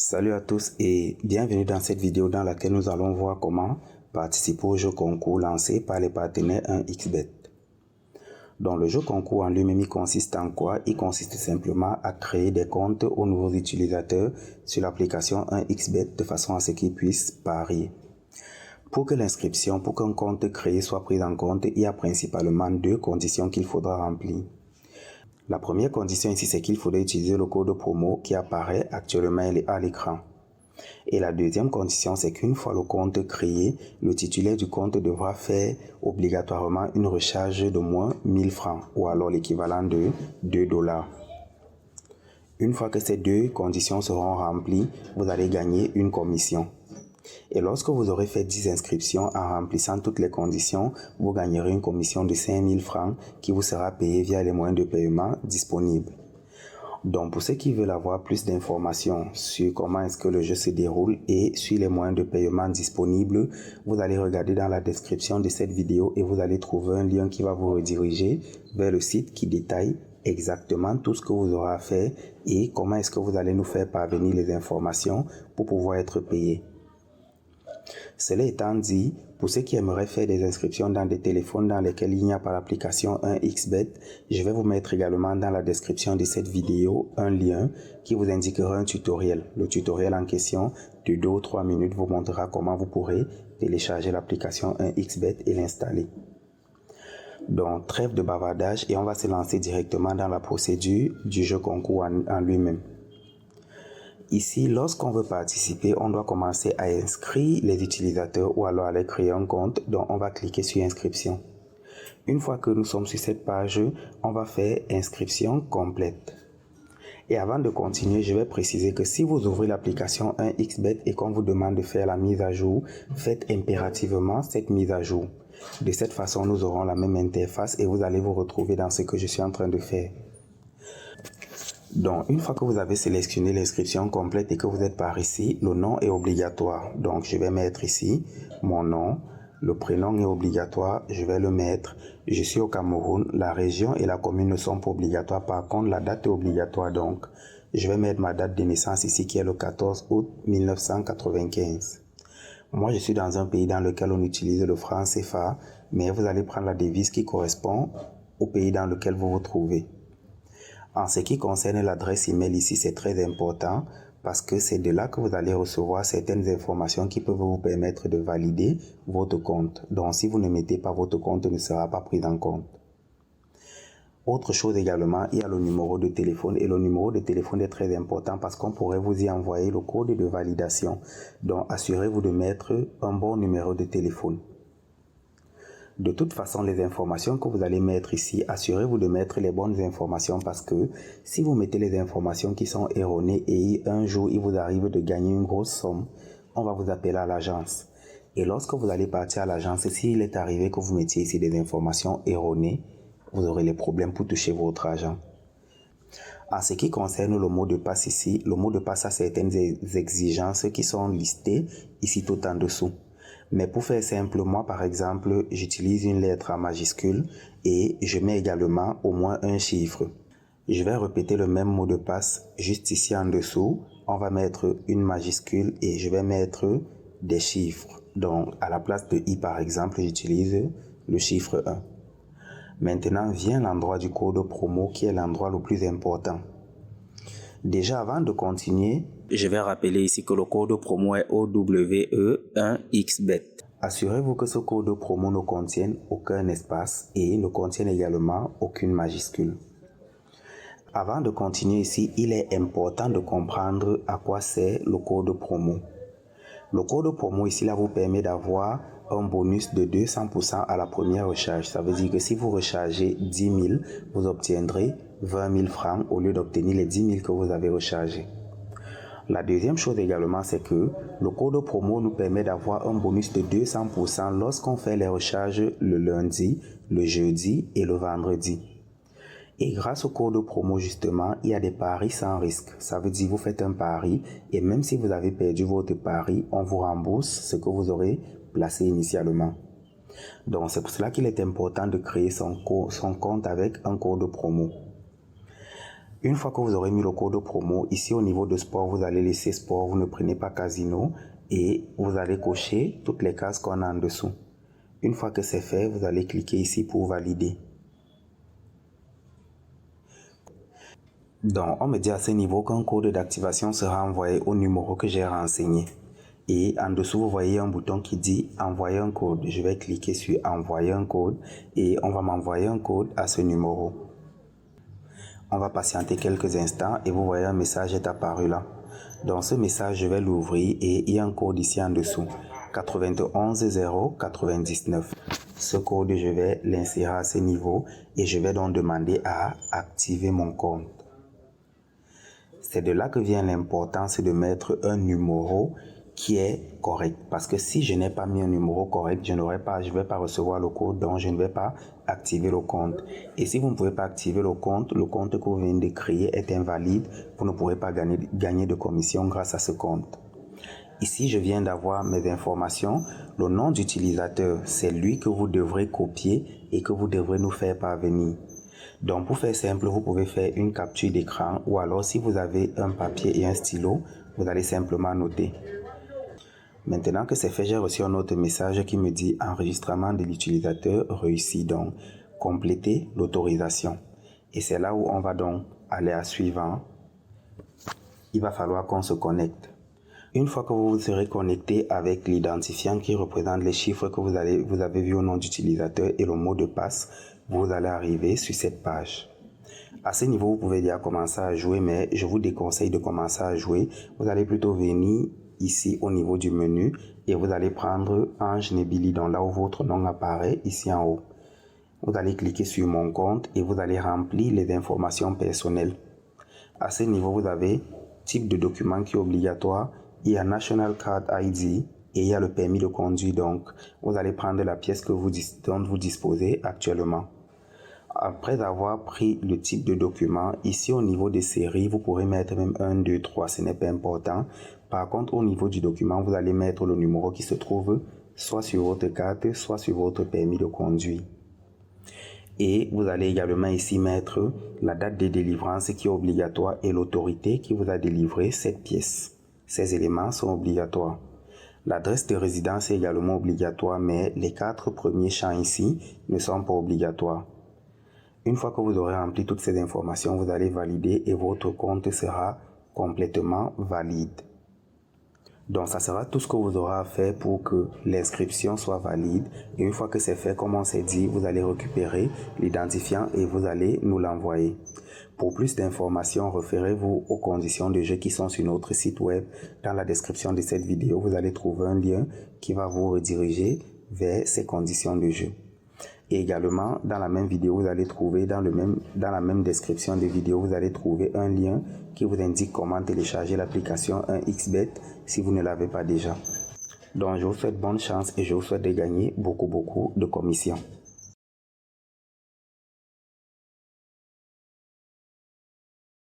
Salut à tous et bienvenue dans cette vidéo dans laquelle nous allons voir comment participer au jeu concours lancé par les partenaires 1xBet. Donc le jeu concours en lui-même il consiste en quoi? Il consiste simplement à créer des comptes aux nouveaux utilisateurs sur l'application 1xBet de façon à ce qu'ils puissent parier. Pour que l'inscription, pour qu'un compte créé soit pris en compte, il y a principalement deux conditions qu'il faudra remplir. La première condition ici, c'est qu'il faudrait utiliser le code promo qui apparaît actuellement à l'écran. Et la deuxième condition, c'est qu'une fois le compte créé, le titulaire du compte devra faire obligatoirement une recharge de moins 1000 francs ou alors l'équivalent de 2 $. Une fois que ces deux conditions seront remplies, vous allez gagner une commission. Et lorsque vous aurez fait 10 inscriptions en remplissant toutes les conditions, vous gagnerez une commission de 5000 francs qui vous sera payée via les moyens de paiement disponibles. Donc pour ceux qui veulent avoir plus d'informations sur comment est-ce que le jeu se déroule et sur les moyens de paiement disponibles, vous allez regarder dans la description de cette vidéo et vous allez trouver un lien qui va vous rediriger vers le site qui détaille exactement tout ce que vous aurez à faire et comment est-ce que vous allez nous faire parvenir les informations pour pouvoir être payé. Cela étant dit, pour ceux qui aimeraient faire des inscriptions dans des téléphones dans lesquels il n'y a pas l'application 1xBet, je vais vous mettre également dans la description de cette vidéo un lien qui vous indiquera un tutoriel. Le tutoriel en question de 2 ou 3 minutes vous montrera comment vous pourrez télécharger l'application 1xBet et l'installer. Donc trêve de bavardage et on va se lancer directement dans la procédure du jeu concours en lui-même. Ici, lorsqu'on veut participer, on doit commencer à inscrire les utilisateurs ou alors aller créer un compte. Donc, on va cliquer sur inscription. Une fois que nous sommes sur cette page, on va faire inscription complète. Et avant de continuer, je vais préciser que si vous ouvrez l'application 1xBet et qu'on vous demande de faire la mise à jour, faites impérativement cette mise à jour. De cette façon, nous aurons la même interface et vous allez vous retrouver dans ce que je suis en train de faire. Donc, une fois que vous avez sélectionné l'inscription complète et que vous êtes par ici, le nom est obligatoire. Donc, je vais mettre ici mon nom. Le prénom est obligatoire, je vais le mettre. Je suis au Cameroun, la région et la commune ne sont pas obligatoires. Par contre, la date est obligatoire. Donc, je vais mettre ma date de naissance ici qui est le 14 août 1995. Moi, je suis dans un pays dans lequel on utilise le franc CFA, mais vous allez prendre la devise qui correspond au pays dans lequel vous vous trouvez. En ce qui concerne l'adresse email ici, c'est très important parce que c'est de là que vous allez recevoir certaines informations qui peuvent vous permettre de valider votre compte. Donc, si vous ne mettez pas votre compte, ne sera pas pris en compte. Autre chose également, il y a le numéro de téléphone et le numéro de téléphone est très important parce qu'on pourrait vous y envoyer le code de validation. Donc, assurez-vous de mettre un bon numéro de téléphone. De toute façon, les informations que vous allez mettre ici, assurez-vous de mettre les bonnes informations parce que si vous mettez les informations qui sont erronées et un jour il vous arrive de gagner une grosse somme, on va vous appeler à l'agence. Et lorsque vous allez partir à l'agence, s'il est arrivé que vous mettiez ici des informations erronées, vous aurez les problèmes pour toucher votre argent. En ce qui concerne le mot de passe ici, le mot de passe a certaines exigences qui sont listées ici tout en dessous. Mais pour faire simple, moi par exemple, j'utilise une lettre en majuscule et je mets également au moins un chiffre. Je vais répéter le même mot de passe juste ici en dessous. On va mettre une majuscule et je vais mettre des chiffres. Donc à la place de I par exemple, j'utilise le chiffre 1. Maintenant vient l'endroit du code promo qui est l'endroit le plus important. Déjà avant de continuer, je vais rappeler ici que le code promo est OWE1XBET. Assurez-vous que ce code promo ne contienne aucun espace et ne contienne également aucune majuscule. Avant de continuer ici, il est important de comprendre à quoi sert le code promo. Le code promo ici là vous permet d'avoir un bonus de 200% à la première recharge. Ça veut dire que si vous rechargez 10 000, vous obtiendrez 20 000 francs au lieu d'obtenir les 10 000 que vous avez rechargés. La deuxième chose également, c'est que le code promo nous permet d'avoir un bonus de 200% lorsqu'on fait les recharges le lundi, le jeudi et le vendredi. Et grâce au code promo justement, il y a des paris sans risque. Ça veut dire que vous faites un pari et même si vous avez perdu votre pari, on vous rembourse ce que vous aurez placé initialement. Donc c'est pour cela qu'il est important de créer son compte avec un code promo. Une fois que vous aurez mis le code promo, ici au niveau de sport, vous allez laisser sport, vous ne prenez pas casino et vous allez cocher toutes les cases qu'on a en dessous. Une fois que c'est fait, vous allez cliquer ici pour valider. Donc, on me dit à ce niveau qu'un code d'activation sera envoyé au numéro que j'ai renseigné. Et en dessous, vous voyez un bouton qui dit envoyer un code. Je vais cliquer sur envoyer un code et on va m'envoyer un code à ce numéro. On va patienter quelques instants et vous voyez un message est apparu là. Dans ce message, je vais l'ouvrir et il y a un code ici en dessous. 91099. Ce code, je vais l'insérer à ce niveau et je vais donc demander à activer mon compte. C'est de là que vient l'importance de mettre un numéro qui est correct. Parce que si je n'ai pas mis un numéro correct, je ne vais pas recevoir le code, donc je ne vais pas activer le compte. Et si vous ne pouvez pas activer le compte que vous venez de créer est invalide, vous ne pourrez pas gagner de commission grâce à ce compte. Ici, je viens d'avoir mes informations. Le nom d'utilisateur, c'est lui que vous devrez copier et que vous devrez nous faire parvenir. Donc, pour faire simple, vous pouvez faire une capture d'écran ou alors si vous avez un papier et un stylo, vous allez simplement noter. Maintenant que c'est fait, j'ai reçu un autre message qui me dit enregistrement de l'utilisateur réussi. Donc, compléter l'autorisation. Et c'est là où on va donc aller à suivant. Il va falloir qu'on se connecte. Une fois que vous serez connecté avec l'identifiant qui représente les chiffres que vous avez vu au nom d'utilisateur et le mot de passe, vous allez arriver sur cette page. À ce niveau, vous pouvez déjà commencer à jouer, mais je vous déconseille de commencer à jouer. Vous allez plutôt venir ici au niveau du menu et vous allez prendre Ange Nebili, donc là où votre nom apparaît ici en haut. Vous allez cliquer sur mon compte et vous allez remplir les informations personnelles. À ce niveau, vous avez type de document qui est obligatoire. Il y a National Card ID et il y a le permis de conduire. Donc, vous allez prendre la pièce dont vous disposez actuellement. Après avoir pris le type de document, ici au niveau des séries, vous pourrez mettre même 1, 2, 3, ce n'est pas important. Par contre, au niveau du document, vous allez mettre le numéro qui se trouve soit sur votre carte, soit sur votre permis de conduire. Et vous allez également ici mettre la date de délivrance qui est obligatoire et l'autorité qui vous a délivré cette pièce. Ces éléments sont obligatoires. L'adresse de résidence est également obligatoire, mais les 4 premiers champs ici ne sont pas obligatoires. Une fois que vous aurez rempli toutes ces informations, vous allez valider et votre compte sera complètement valide. Donc, ça sera tout ce que vous aurez à faire pour que l'inscription soit valide. Et une fois que c'est fait, comme on s'est dit, vous allez récupérer l'identifiant et vous allez nous l'envoyer. Pour plus d'informations, référez-vous aux conditions de jeu qui sont sur notre site web. Dans la description de cette vidéo, vous allez trouver un lien qui va vous rediriger vers ces conditions de jeu. Et également, dans la même vidéo, vous allez trouver, dans la même description de vidéo, vous allez trouver un lien qui vous indique comment télécharger l'application 1xBet si vous ne l'avez pas déjà. Donc, je vous souhaite bonne chance et je vous souhaite de gagner beaucoup de commissions.